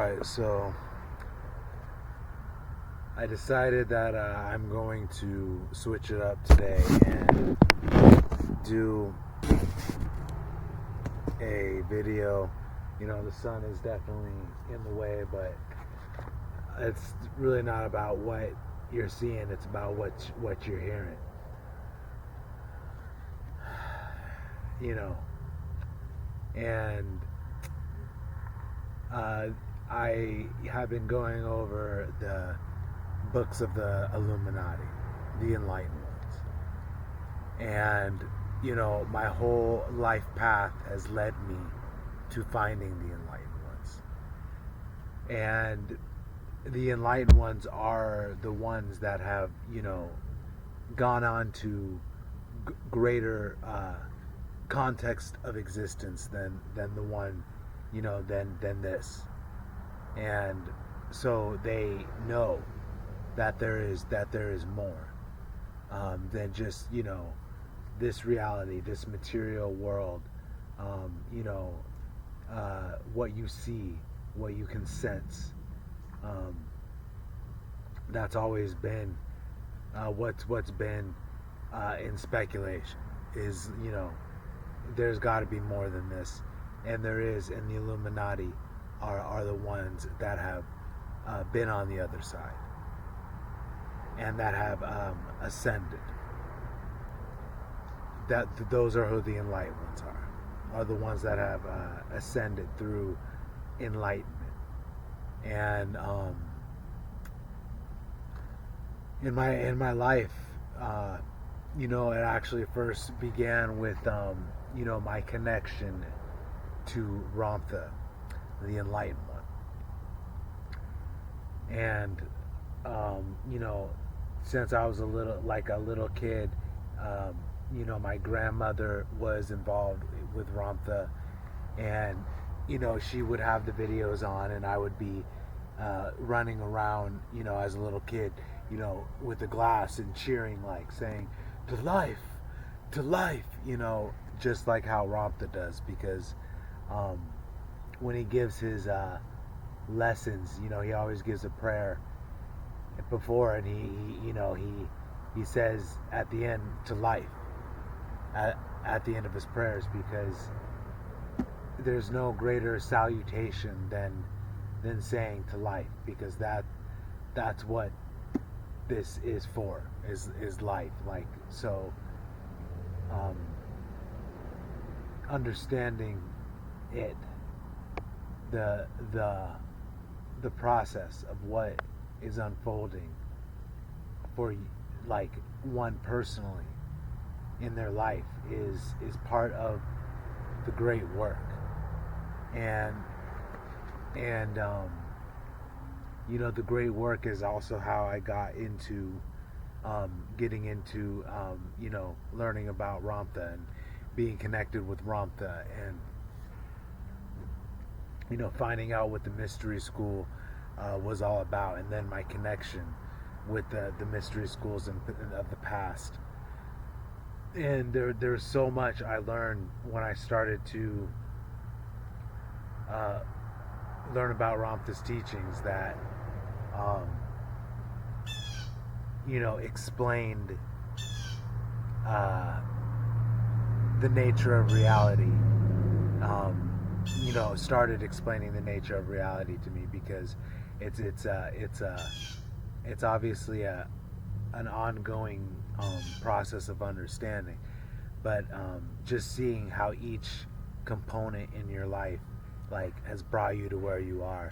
Alright, so I decided that I'm going to switch it up today and do a video. You know, the sun is definitely in the way, but it's really not about what you're seeing, it's about what you're hearing. You know, and I have been going over the books of the Illuminati, the Enlightened Ones. And, you know, my whole life path has led me to finding the Enlightened Ones. And the Enlightened Ones are the ones that have, you know, gone on to greater context of existence than the one, you know, than this. And so they know that there is more than just, you know, this reality, this material world. You know, what you see, what you can sense. That's always been what's been in speculation is, you know, there's got to be more than this, and there is, and the Illuminati are the ones that have been on the other side and that have ascended. Those are who the Enlightened Ones are the ones that have ascended through enlightenment. And in my life, you know, it actually first began with you know, my connection to Ramtha, the Enlightened One. And you know, since I was a little kid, you know, my grandmother was involved with Ramtha, and, you know, she would have the videos on, and I would be running around, you know, as a little kid, you know, with the glass and cheering, like saying, to life, you know, just like how Ramtha does, because when he gives his lessons, you know, he always gives a prayer before, and he you know, he says at the end, to life, at the end of his prayers, because there's no greater salutation than saying to life, because that's what this is for, is life. Like, so understanding it, the process of what is unfolding for, like, one personally in their life is part of the great work. And you know, the great work is also how I got into getting into you know, learning about Ramtha and being connected with Ramtha, and, you know, finding out what the mystery school was all about, and then my connection with the mystery schools of the past. And there's so much I learned when I started to learn about Ramtha's teachings that you know, explained the nature of reality. You know, started explaining the nature of reality to me, because it's obviously an ongoing process of understanding, but just seeing how each component in your life, like, has brought you to where you are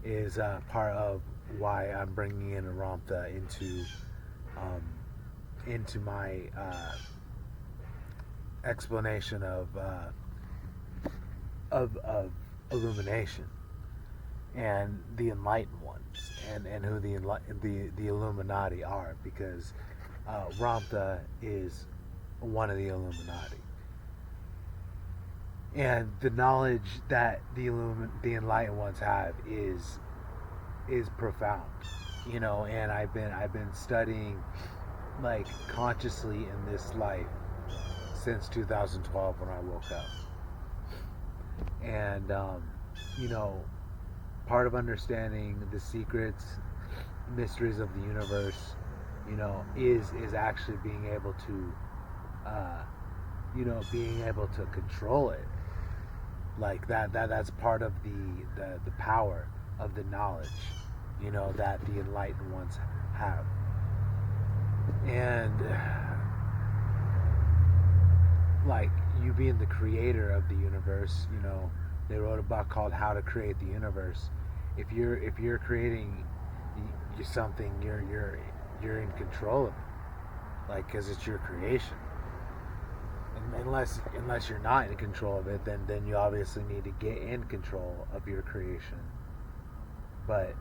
is part of why I'm bringing in Ramtha into my explanation of illumination and the Enlightened Ones, and who the Illuminati are, because Ramtha is one of the Illuminati. And the knowledge that the Enlightened Ones have is profound, you know. And I've been studying, like, consciously in this life since 2012 when I woke up. And you know, part of understanding the secrets, mysteries of the universe, is actually being able to, uh, being able to control it. Like that's part of the power of the knowledge, that the enlightened ones have. And like you being the creator of the universe, they wrote a book called How to Create the Universe. If you're creating something, you're in control of it, like, because it's your creation. And unless you're not in control of it, then you obviously need to get in control of your creation. But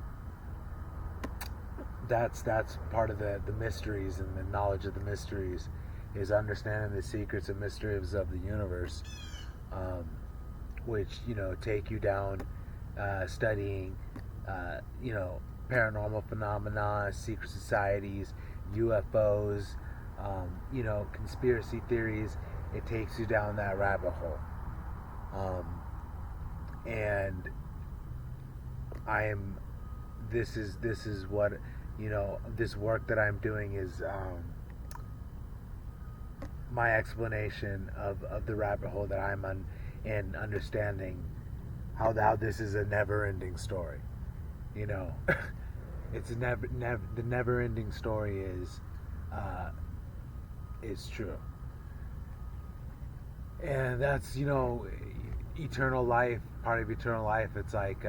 that's part of the mysteries and the knowledge of the mysteries, is understanding the secrets and mysteries of the universe, which take you down studying paranormal phenomena, secret societies, UFOs, conspiracy theories. It takes you down that rabbit hole, and I am. This is what this work that I'm doing is my explanation of the rabbit hole that I'm on, and understanding how this is a never-ending story. It's the never-ending story is true, and that's eternal life. Part of eternal life, it's like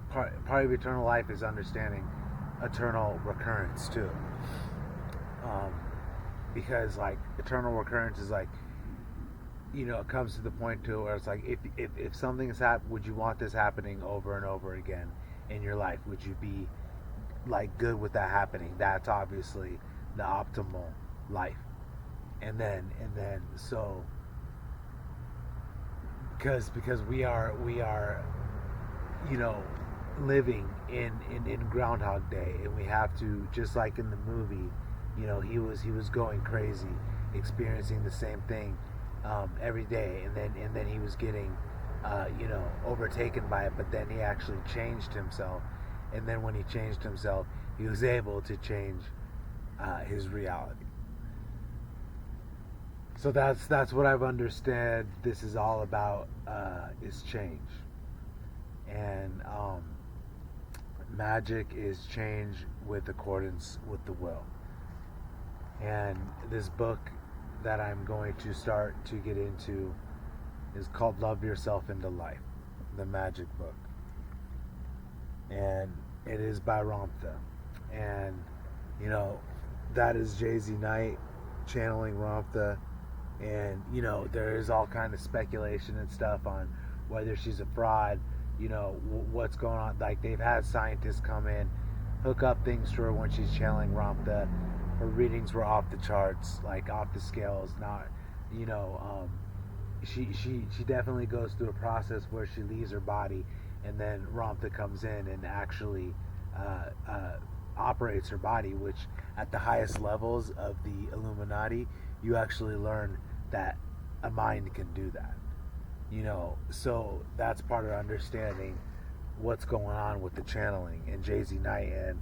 part of eternal life is understanding eternal recurrence too. Because like eternal recurrence is like, it comes to the point too where it's like, if something is would you want this happening over and over again in your life? Would you be like good with that happening? That's obviously the optimal life. And then so because we are living in Groundhog Day, and we have to, just like in the movie, he was going crazy, experiencing the same thing every day, and then he was getting overtaken by it, but then he actually changed himself, and then when he changed himself, he was able to change his reality. So that's what I've understood. This is all about is change, and magic is change with accordance with the will. And this book that I'm going to start to get into is called Love Yourself into Life, the magic book. And it is by Ramtha. And, that is Jay-Z Knight channeling Ramtha. And, there is all kind of speculation and stuff on whether she's a fraud, what's going on. Like, they've had scientists come in, hook up things to her when she's channeling Ramtha. Her readings were off the charts, like off the scales. Not, she definitely goes through a process where she leaves her body, and then Ramtha comes in and actually operates her body, which at the highest levels of the Illuminati, you actually learn that a mind can do that. So that's part of understanding what's going on with the channeling and Jay-Z Knight. And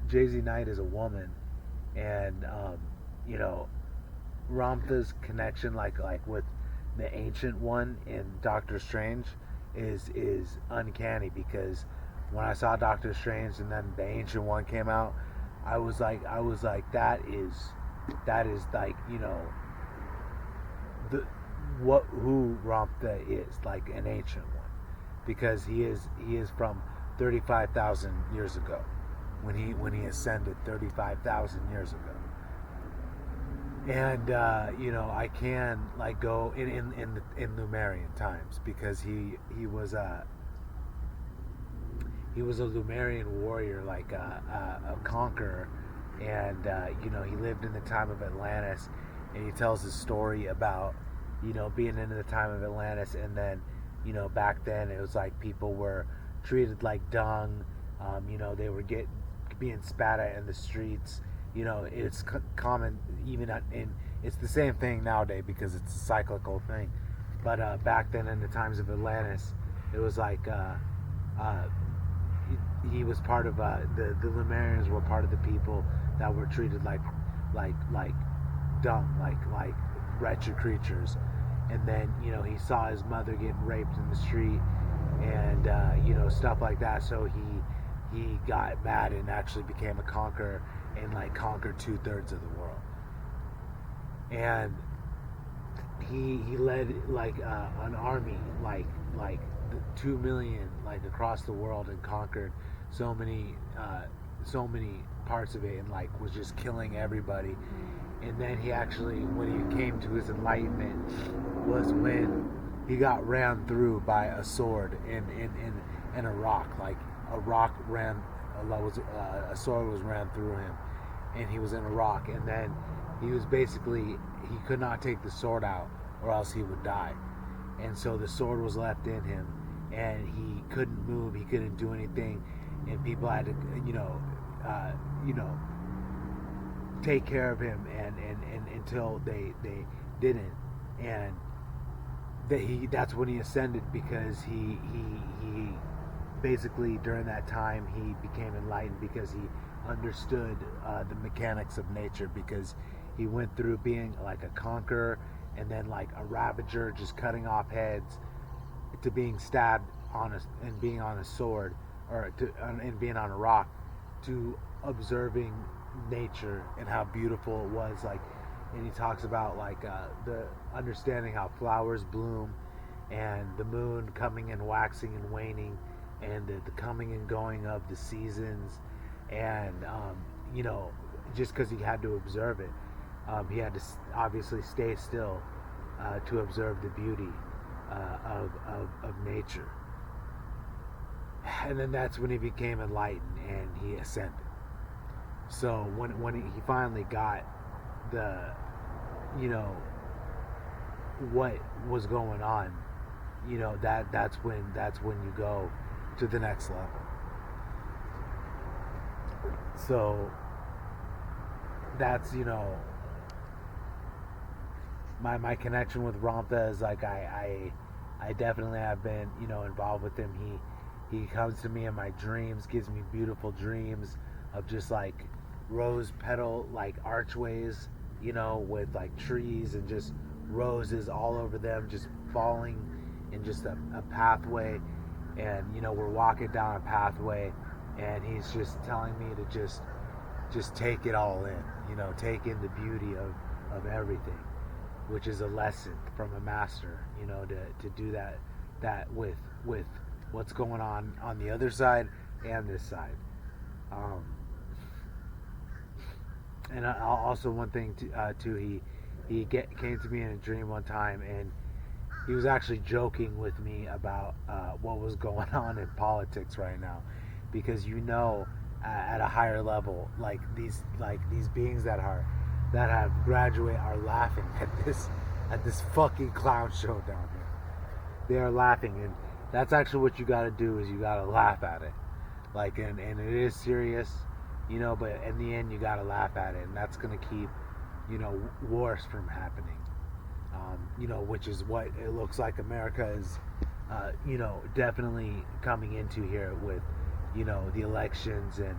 Jay-Z Knight is a woman, and Ramtha's connection, like with the Ancient One in Doctor Strange, is uncanny, because when I saw Doctor Strange and then the Ancient One came out, I was like that is like who Ramtha is, like an Ancient One, because he is from 35,000 years ago, when he ascended 35,000 years ago. And I can like go in Lumerian times, because he was a Lumerian warrior, like a conqueror, and he lived in the time of Atlantis, and he tells his story about being into the time of Atlantis, and then back then it was like people were treated like dung. They were being spat at in the streets. It's common even it's the same thing nowadays, because it's a cyclical thing. But back then, in the times of Atlantis, it was like uh, he was part of the Lemurians were part of the people that were treated like dumb, like wretched creatures. And then he saw his mother getting raped in the street, and stuff like that. So he got mad and actually became a conqueror and like conquered 2/3 of the world. And he led like an army like 2 million like across the world and conquered so many so many parts of it and like was just killing everybody. And then he actually, when he came to his enlightenment, was when he got ran through by a sword in a rock. Like a rock ran, a sword was ran through him, and he was in a rock. And then he was basically, he could not take the sword out, or else he would die. And so the sword was left in him, and he couldn't move. He couldn't do anything, and people had to, you know, take care of him and until they didn't. And that's when he ascended, because he basically during that time he became enlightened, because he understood the mechanics of nature, because he went through being like a conqueror and then like a ravager, just cutting off heads, to being stabbed and being on a sword, and being on a rock, to observing nature and how beautiful it was. Like, and he talks about like the understanding how flowers bloom, and the moon coming and waxing and waning, and the coming and going of the seasons. And just because he had to observe it, he had to obviously stay still to observe the beauty of nature. And then that's when he became enlightened and he ascended. So when he finally got the, what was going on, that's when you go to the next level. So that's my connection with Ramtha is like I definitely have been involved with him. He comes to me in my dreams, gives me beautiful dreams of just like rose petal like archways, with like trees and just roses all over them, just falling in just a pathway. And we're walking down a pathway, and he's just telling me to just take it all in, take in the beauty of everything, which is a lesson from a master, to do that with what's going on the other side and this side. And also one thing too, he came to me in a dream one time, and he was actually joking with me about what was going on in politics right now, because at a higher level, like these beings that have graduated are laughing at this fucking clown show down here. They are laughing, and that's actually what you got to do, is you got to laugh at it, like, and it is serious, but in the end you got to laugh at it, and that's gonna keep wars from happening. Which is what it looks like America is, definitely coming into here with, the elections and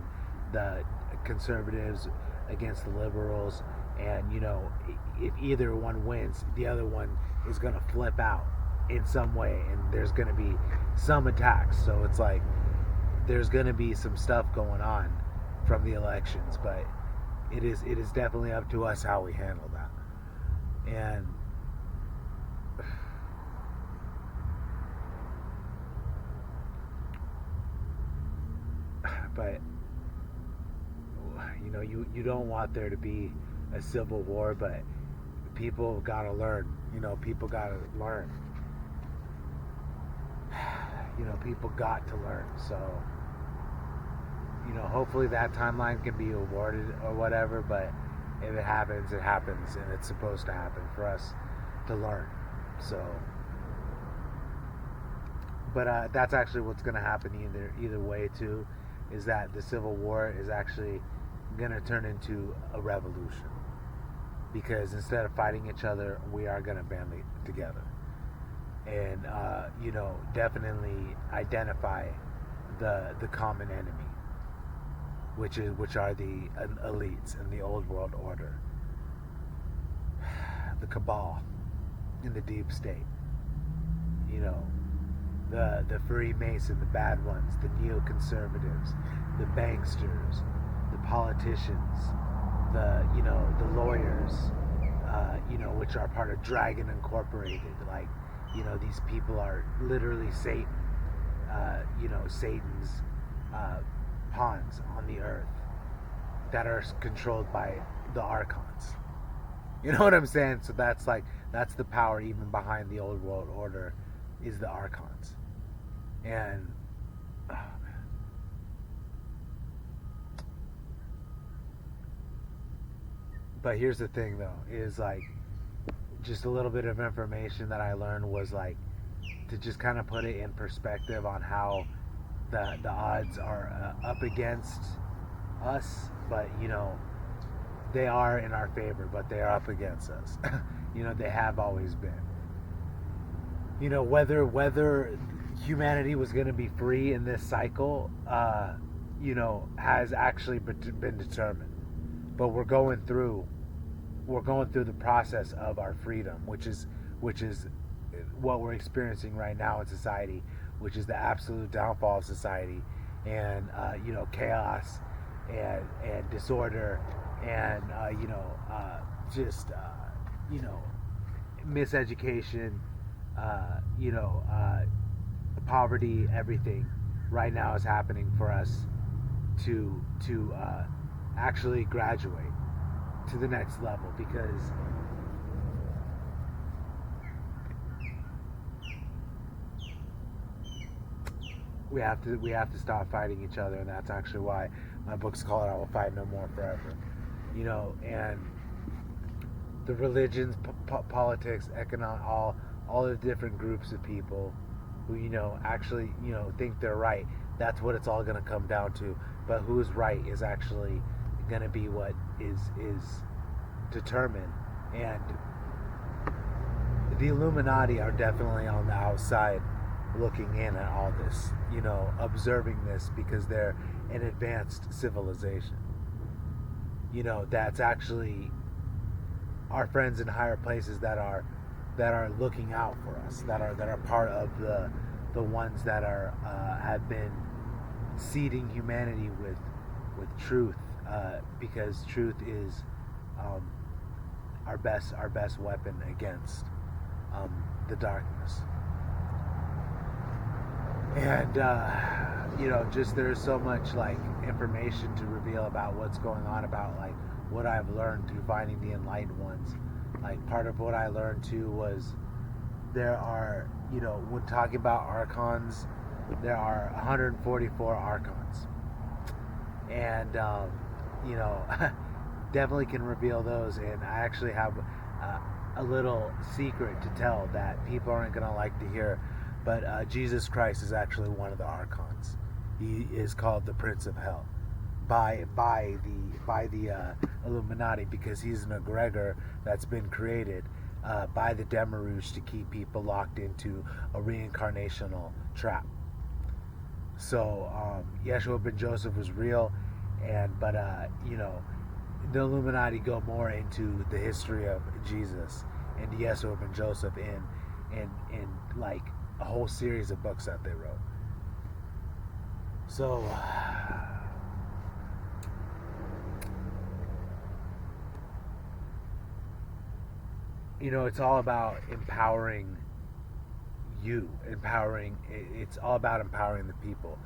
the conservatives against the liberals. And, if either one wins, the other one is going to flip out in some way, and there's going to be some attacks. So it's like there's going to be some stuff going on from the elections, but it is definitely up to us how we handle that. And but you don't want there to be a civil war, but people gotta learn. People gotta learn. People got to learn. So hopefully that timeline can be awarded or whatever. But if it happens, it happens, and it's supposed to happen for us to learn. So, but that's actually what's going to happen either way too, is that the Civil War is actually going to turn into a revolution, because instead of fighting each other, we are going to band together and definitely identify the common enemy, which are the elites in the old world order, the cabal in the deep state. You know, the Freemason, the bad ones, the neoconservatives, the banksters, the politicians, the lawyers, which are part of Dragon Incorporated. Like, these people are literally Satan. Satan's pawns on the earth that are controlled by the archons. You know what I'm saying? So that's the power even behind the old world order, is the archons. And oh man. But here's the thing though, is like, just a little bit of information that I learned was like, to just kind of put it in perspective on how the odds are up against us, but they are in our favor, but they are up against us. They have always been. Whether humanity was going to be free in this cycle, has actually been determined. But we're going through the process of our freedom, which is what we're experiencing right now in society, which is the absolute downfall of society, and chaos and disorder, and miseducation, poverty. Everything right now is happening for us to actually graduate to the next level, because we have to stop fighting each other, and that's actually why my book's called "I Will Fight No More Forever." And the religions, politics, economic, all the different groups of people who actually think they're right. That's what it's all going to come down to. But who's right is actually going to be what is determined. And the Illuminati are definitely on the outside looking in at all this, observing this, because they're an advanced civilization. That's actually our friends in higher places that are looking out for us, that are part of the ones that are have been seeding humanity with truth, because truth is our best weapon against the darkness. And just there's so much like information to reveal about what's going on, about like what I've learned through finding the enlightened ones. Like, part of what I learned too was there are, when talking about archons, there are 144 archons, and definitely can reveal those. And I actually have a little secret to tell that people aren't going to like to hear. But Jesus Christ is actually one of the archons. He is called the Prince of Hell by the Illuminati, because he's an egregor that's been created by the Demiurge to keep people locked into a reincarnational trap. So Yeshua ben Joseph was real, but the Illuminati go more into the history of Jesus and Yeshua ben Joseph in like a whole series of books that they wrote. So it's all about empowering you, it's all about empowering the people.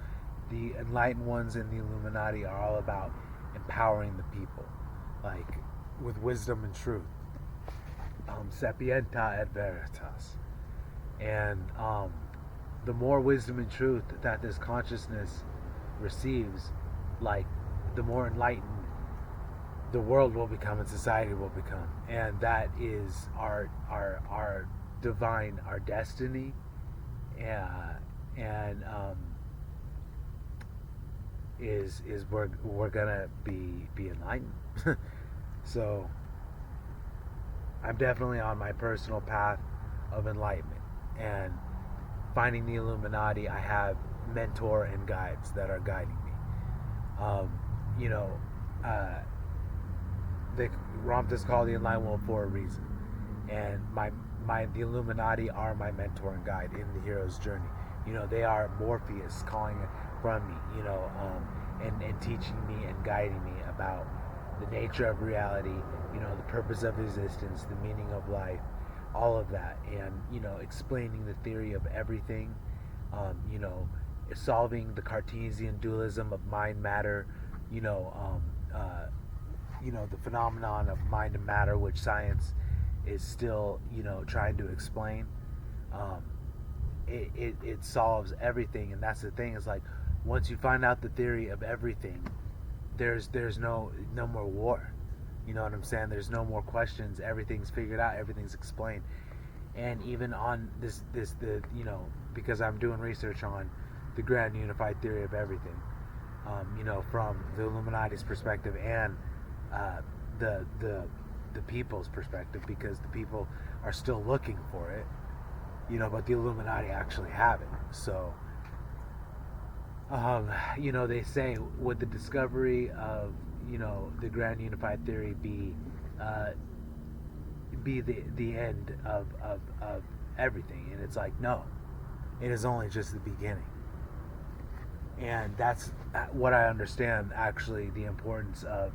The enlightened ones in the Illuminati are all about empowering the people, like with wisdom and truth. Sapienta et veritas. And the more wisdom and truth that this consciousness receives, like, the more enlightened the world will become and society will become. And that is our divine, our destiny, and is we're gonna be enlightened. So I'm definitely on my personal path of enlightenment, and finding the Illuminati, I have mentor and guides that are guiding me. Um, you know, uh, Ramtha is called the Enlightened World for a reason, and the Illuminati are my mentor and guide in the hero's journey. You know, they are Morpheus calling from me. You know, and teaching me and guiding me about the nature of reality. You know, the purpose of existence, the meaning of life, all of that, and you know, explaining the theory of everything. You know, solving the Cartesian dualism of mind matter. You know, the phenomenon of mind and matter, which science is still, you know, trying to explain. Um, it solves everything, and that's the thing. Is like once you find out the theory of everything, there's no more war. You know what I'm saying? There's no more questions. Everything's figured out. Everything's explained. And even on the you know, because I'm doing research on the grand unified theory of everything. You know, from the Illuminati's perspective and the people's perspective, because the people are still looking for it, you know, but the Illuminati actually have it. So, you know, they say, would the discovery of, you know, the grand unified theory be the end of everything? And it's like, no, it is only just the beginning. And that's what I understand, actually, the importance of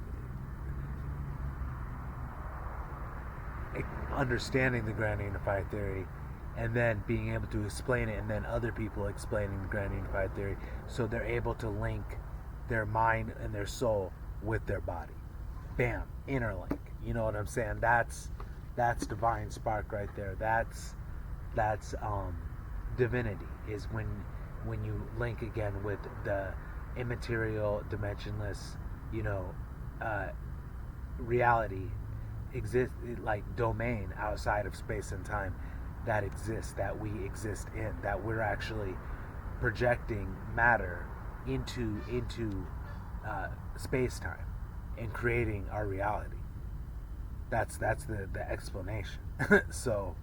understanding the grand unified theory and then being able to explain it, and then other people explaining the grand unified theory, so they're able to link their mind and their soul with their body. Bam, interlink. You know what I'm saying? That's divine spark right there. That's divinity, is when you link again with the immaterial, dimensionless, you know, reality exists, like domain outside of space and time that exists, that we exist in, that we're actually projecting matter into space time and creating our reality. That's the explanation. So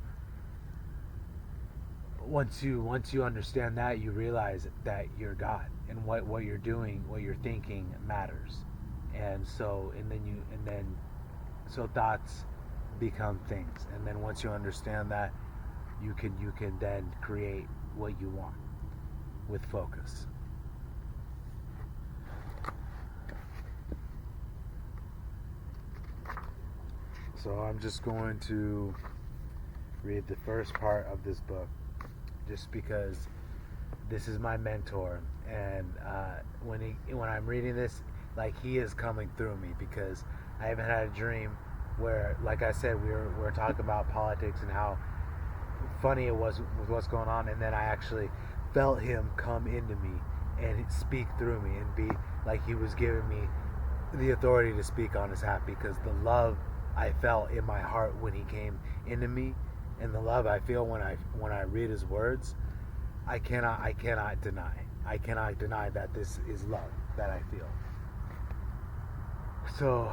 once you understand that, you realize that you're God, and what you're doing, what you're thinking matters. And so so thoughts become things, and then once you understand that, you can then create what you want with focus. So I'm just going to read the first part of this book, just because this is my mentor, and when I'm reading this, like, he is coming through me, because I haven't had a dream where, like I said, we were talking about politics and how funny it was with what's going on, and then I actually felt him come into me and speak through me, and be like he was giving me the authority to speak on his behalf, because the love I felt in my heart when he came into me, and the love I feel when I read his words, I cannot deny that this is love that I feel. So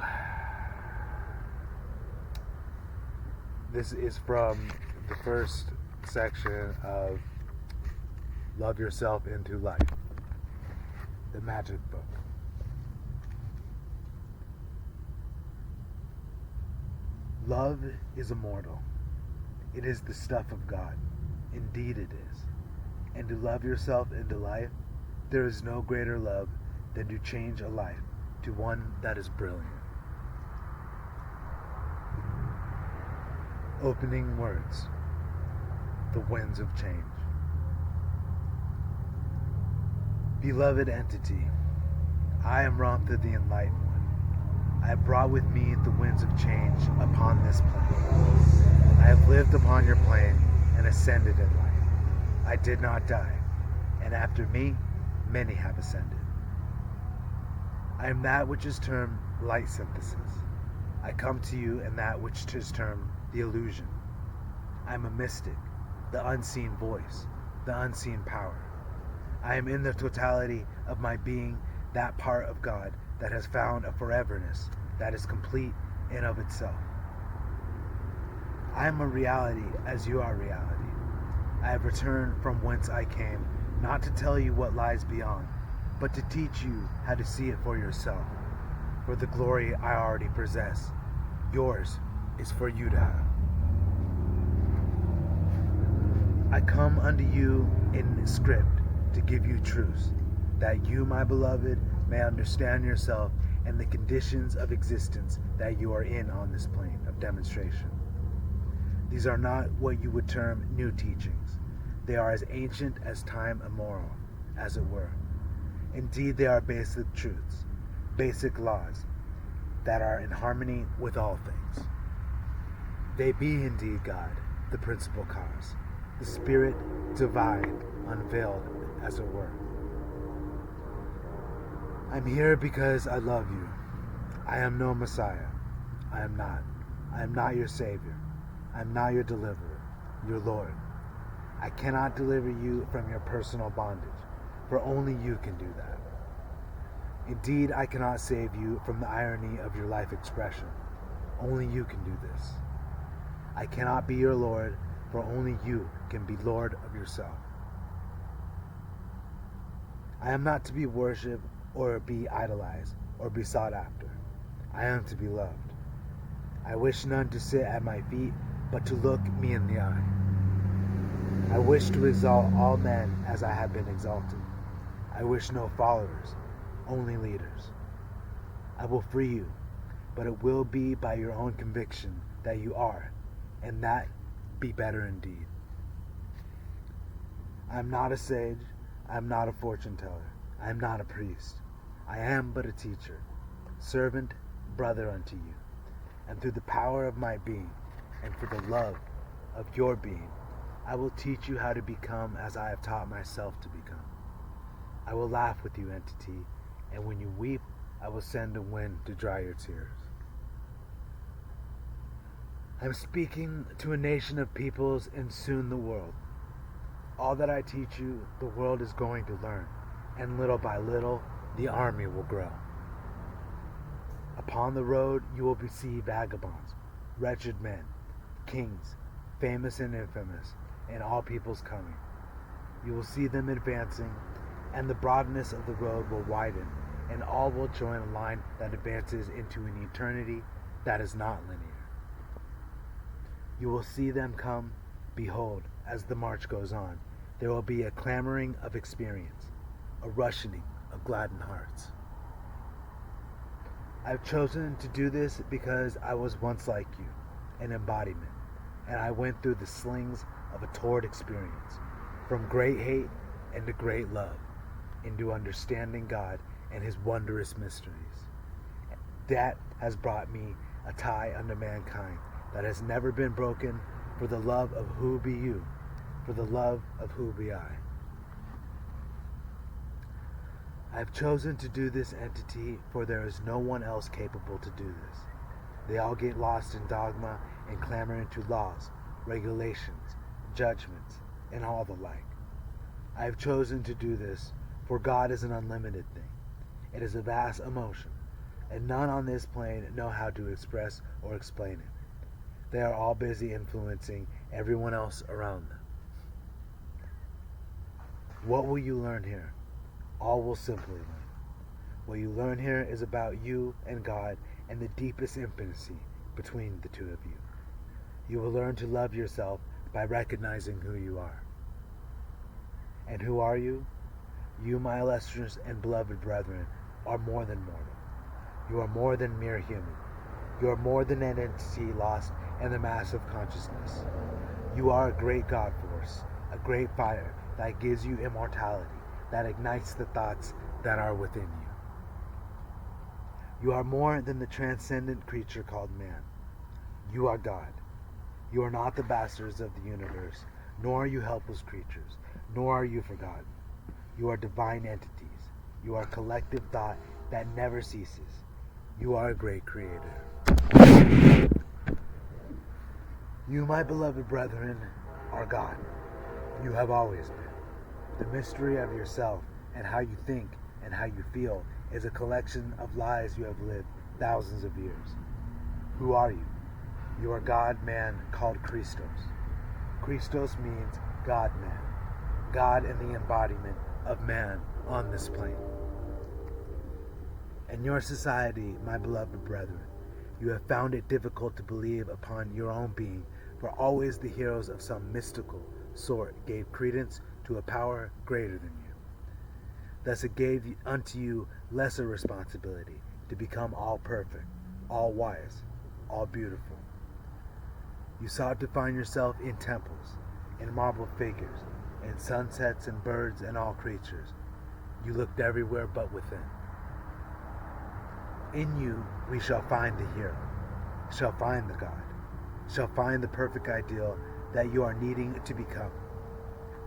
this is from the first section of Love Yourself into Life, the Magic Book. Love is immortal. It is the stuff of God. Indeed it is. And to love yourself into life, there is no greater love than to change a life to one that is brilliant. Opening words. The winds of change. Beloved entity, I am Ramtha the Enlightened One. I have brought with me the winds of change upon this plane. I have lived upon your plane and ascended in life. I did not die, and after me, many have ascended. I am that which is termed light synthesis. I come to you in that which is termed the illusion. I am a mystic, the unseen voice, the unseen power. I am in the totality of my being, that part of God that has found a foreverness that is complete in of itself. I am a reality as you are reality. I have returned from whence I came not to tell you what lies beyond, but to teach you how to see it for yourself. For the glory I already possess, yours is for you to have. I come unto you in script to give you truths, that you, my beloved, may understand yourself and the conditions of existence that you are in on this plane of demonstration. These are not what you would term new teachings. They are as ancient as time immemorial, as it were. Indeed, they are basic truths, basic laws that are in harmony with all things. They be indeed God, the principal cause, the Spirit divine, unveiled, as it were. I'm here because I love you. I am no Messiah. I am not. I am not your Savior. I am not your deliverer, your Lord. I cannot deliver you from your personal bondage, for only you can do that. Indeed, I cannot save you from the irony of your life expression. Only you can do this. I cannot be your Lord, for only you can be Lord of yourself. I am not to be worshipped or be idolized or be sought after. I am to be loved. I wish none to sit at my feet, but to look me in the eye. I wish to exalt all men as I have been exalted. I wish no followers, only leaders. I will free you, but it will be by your own conviction that you are, and that be better indeed. I am not a sage, I am not a fortune teller, I am not a priest. I am but a teacher, servant, brother unto you. And through the power of my being, and for the love of your being, I will teach you how to become as I have taught myself to become. I will laugh with you, entity, and when you weep, I will send a wind to dry your tears. I am speaking to a nation of peoples and soon the world. All that I teach you, the world is going to learn, and little by little, the army will grow. Upon the road you will see vagabonds, wretched men, kings, famous and infamous, and all peoples coming. You will see them advancing, and the broadness of the road will widen, and all will join a line that advances into an eternity that is not linear. You will see them come. Behold, as the march goes on, there will be a clamoring of experience, a rushing of gladdened hearts. I have chosen to do this because I was once like you, an embodiment, and I went through the slings of a torrid experience, from great hate into great love, into understanding God and His wondrous mysteries. That has brought me a tie unto mankind that has never been broken, for the love of who be you, for the love of who be I. I have chosen to do this, entity, for there is no one else capable to do this. They all get lost in dogma and clamor into laws, regulations, judgments, and all the like. I have chosen to do this, for God is an unlimited thing. It is a vast emotion, and none on this plane know how to express or explain it. They are all busy influencing everyone else around them. What will you learn here? All will simply learn. What you learn here is about you and God and the deepest intimacy between the two of you. You will learn to love yourself by recognizing who you are. And who are you? You, my illustrious and beloved brethren, are more than mortal. You are more than mere human. You are more than an entity lost in the mass of consciousness. You are a great God force, a great fire that gives you immortality, that ignites the thoughts that are within you. You are more than the transcendent creature called man. You are God. You are not the bastards of the universe, nor are you helpless creatures, nor are you forgotten. You are divine entities. You are collective thought that never ceases. You are a great creator. You, my beloved brethren, are God. You have always been. The mystery of yourself and how you think and how you feel is a collection of lies you have lived thousands of years. Who are you? You are God-man called Christos. Christos means God-man. God and the embodiment of man on this plane. In your society, my beloved brethren, you have found it difficult to believe upon your own being, for always the heroes of some mystical sort gave credence to a power greater than you. Thus it gave unto you lesser responsibility to become all perfect, all wise, all beautiful. You sought to find yourself in temples, in marble figures, in sunsets and birds and all creatures. You looked everywhere but within. In you we shall find the hero, shall find the God, shall find the perfect ideal that you are needing to become.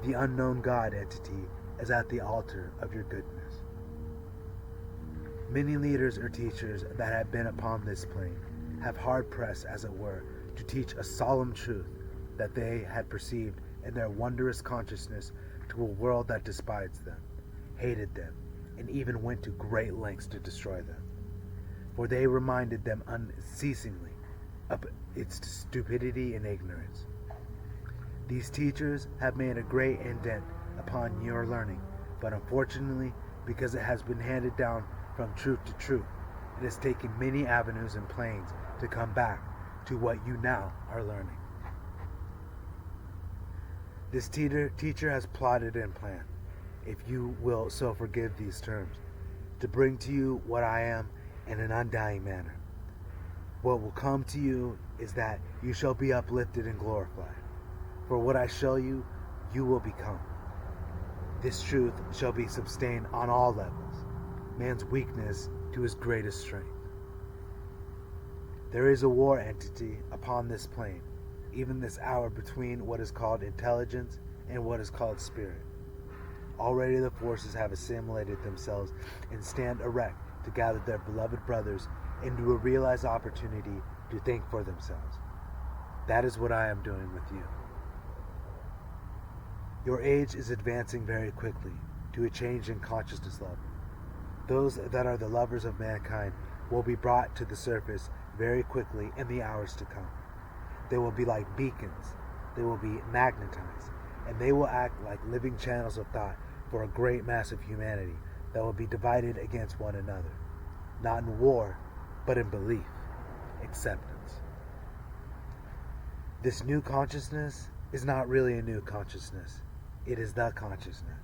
The unknown God entity is at the altar of your goodness. Many leaders or teachers that have been upon this plane have hard pressed, as it were, to teach a solemn truth that they had perceived in their wondrous consciousness to a world that despised them, hated them, and even went to great lengths to destroy them. For they reminded them unceasingly of its stupidity and ignorance. These teachers have made a great indent upon your learning, but unfortunately, because it has been handed down from truth to truth, it has taken many avenues and planes to come back to what you now are learning. This teacher has plotted and planned, if you will so forgive these terms, to bring to you what I am in an undying manner. What will come to you is that you shall be uplifted and glorified. For what I show you, you will become. This truth shall be sustained on all levels, man's weakness to his greatest strength. There is a war entity upon this plane, even this hour, between what is called intelligence and what is called spirit. Already the forces have assimilated themselves and stand erect to gather their beloved brothers into a realized opportunity to think for themselves. That is what I am doing with you. Your age is advancing very quickly to a change in consciousness level. Those that are the lovers of mankind will be brought to the surface very quickly in the hours to come. They will be like beacons. They will be magnetized, and they will act like living channels of thought for a great mass of humanity that will be divided against one another, not in war, but in belief, acceptance. This new consciousness is not really a new consciousness. It is the consciousness.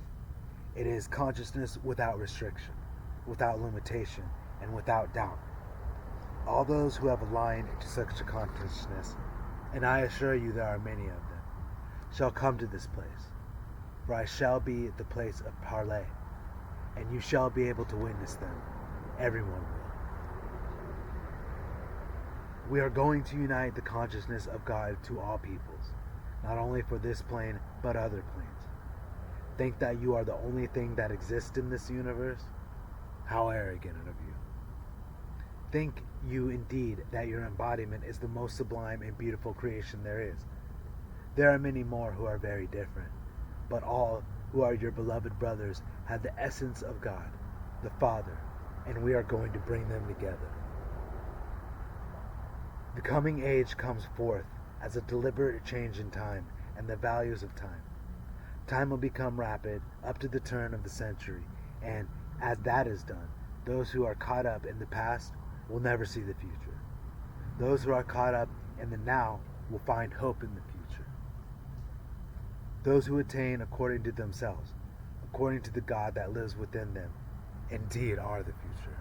It is consciousness without restriction, without limitation, and without doubt. All those who have aligned to such a consciousness, and I assure you there are many of them, shall come to this place. For I shall be the place of parley, and you shall be able to witness them. Everyone will. We are going to unite the consciousness of God to all peoples, not only for this plane, but other planes. Think that you are the only thing that exists in this universe? How arrogant of you. Think you indeed that your embodiment is the most sublime and beautiful creation there is. There are many more who are very different, but all who are your beloved brothers have the essence of God, the Father, and we are going to bring them together. The coming age comes forth as a deliberate change in time and the values of time. Time will become rapid up to the turn of the century, and as that is done, those who are caught up in the past will never see the future. Those who are caught up in the now will find hope in the future. Those who attain according to themselves, according to the God that lives within them, indeed are the future.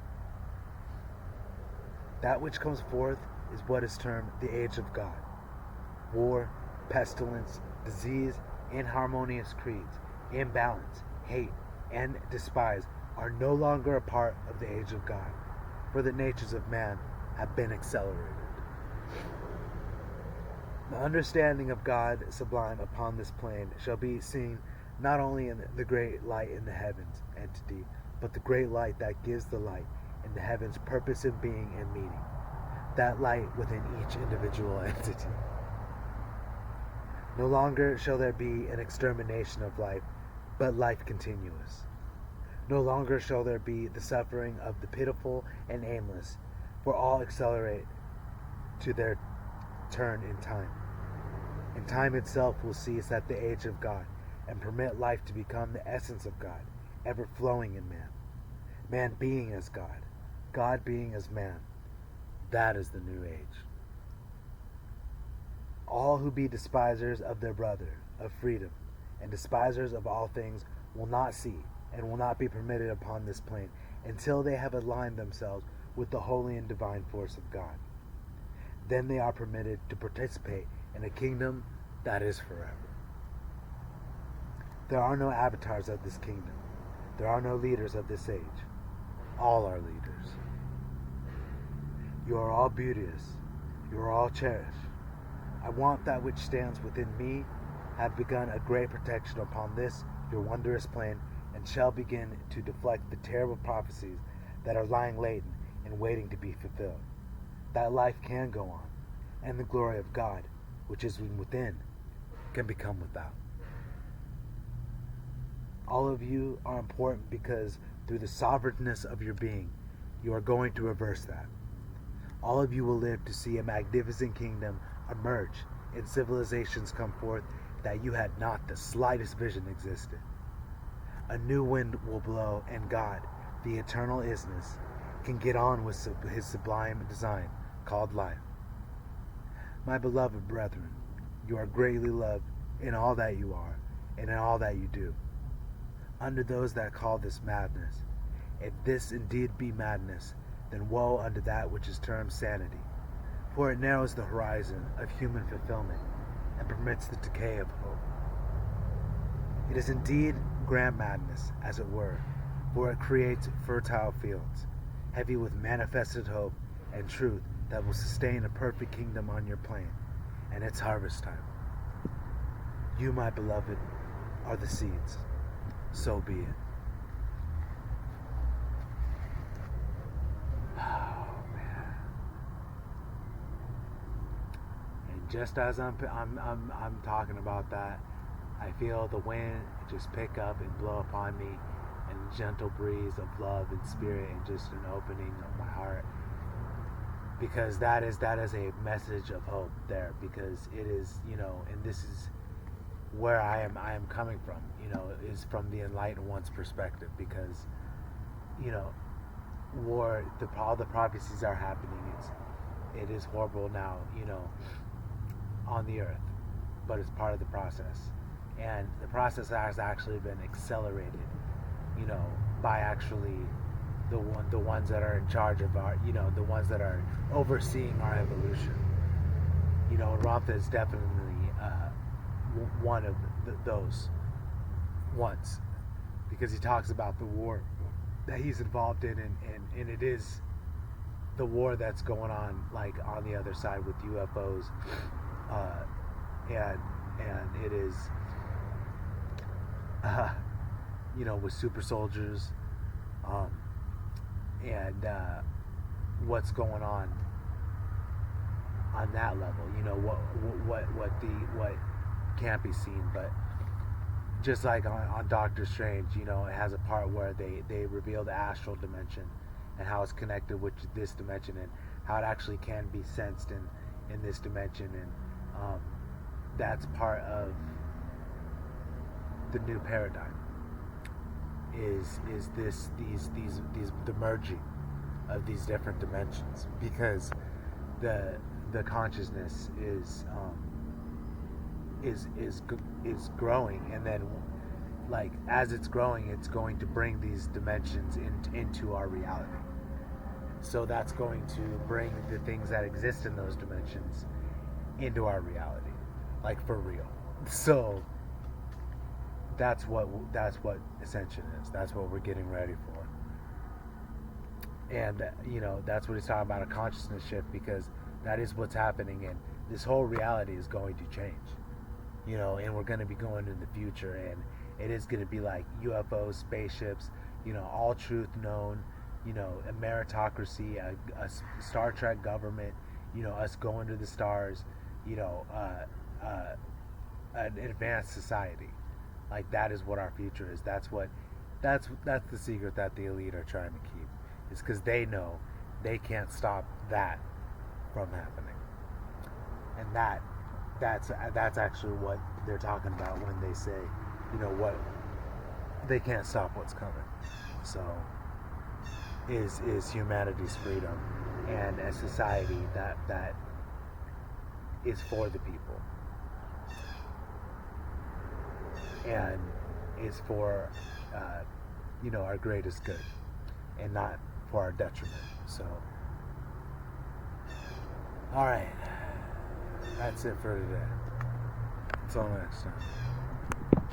That which comes forth is what is termed the age of God. War, pestilence, disease, inharmonious creeds, imbalance, hate, and despise are no longer a part of the age of God, for the natures of man have been accelerated. The understanding of God sublime upon this plane shall be seen not only in the great light in the heavens entity, but the great light that gives the light in the heavens purpose and being and meaning, that light within each individual entity. No longer shall there be an extermination of life, but life continuous. No longer shall there be the suffering of the pitiful and aimless, for all accelerate to their turn in time. And time itself will cease at the age of God, and permit life to become the essence of God, ever flowing in man. Man being as God, God being as man. That is the new age. All who be despisers of their brother, of freedom, and despisers of all things will not see and will not be permitted upon this plane until they have aligned themselves with the holy and divine force of God. Then they are permitted to participate in a kingdom that is forever. There are no avatars of this kingdom. There are no leaders of this age. All are leaders. You are all beauteous. You are all cherished. I want that which stands within me have begun a great protection upon this your wondrous plane, and shall begin to deflect the terrible prophecies that are lying latent and waiting to be fulfilled. That life can go on, and the glory of God, which is within, can become without. All of you are important because through the sovereignness of your being, you are going to reverse that. All of you will live to see a magnificent kingdom emerge and civilizations come forth that you had not the slightest vision existed. A new wind will blow, and God, the eternal isness, can get on with his sublime design called life. My beloved brethren, you are greatly loved in all that you are and in all that you do. Under those that call this madness, if this indeed be madness, then woe unto that which is termed sanity, for it narrows the horizon of human fulfillment and permits the decay of hope. It is indeed grand madness, as it were, for it creates fertile fields, heavy with manifested hope and truth that will sustain a perfect kingdom on your plane, and its harvest time. You, my beloved, are the seeds. So be it. Oh man! And just as I'm talking about that, I feel the wind just pick up and blow upon me, and a gentle breeze of love and spirit, and just an opening of my heart. Because that is a message of hope there. Because it is, and this is where I am coming from, is from the enlightened one's perspective, because, all the prophecies are happening. It is horrible now, on the earth, but it's part of the process, and the process has actually been accelerated, by actually the ones that are in charge of our, the ones that are overseeing our evolution. Ramtha is definitely one of those ones, because he talks about the war that he's involved in, and it is the war that's going on, like, on the other side with UFOs, and it is with super soldiers, and what's going on that level, what can't be seen. But just like on Doctor Strange, it has a part where they reveal the astral dimension and how it's connected with this dimension, and how it actually can be sensed in this dimension, and that's part of the new paradigm, is the merging of these different dimensions, because the consciousness is growing, and then, like, as it's growing, it's going to bring these dimensions into our reality. So that's going to bring the things that exist in those dimensions into our reality, like, for real. So that's what Ascension is. That's what we're getting ready for. And that's what he's talking about, a consciousness shift, because that is what's happening, and this whole reality is going to change. And we're going to be going in the future, and it is going to be like UFOs, spaceships, all truth known, a meritocracy, a Star Trek government, us going to the stars, an advanced society. Like, that is what our future is. That's the secret that the elite are trying to keep. It's because they know they can't stop that from happening, and that's actually what they're talking about when they say what they can't stop what's coming. So is humanity's freedom and a society that is for the people and is for our greatest good and not for our detriment. So, all right, that's it for today. Until next time.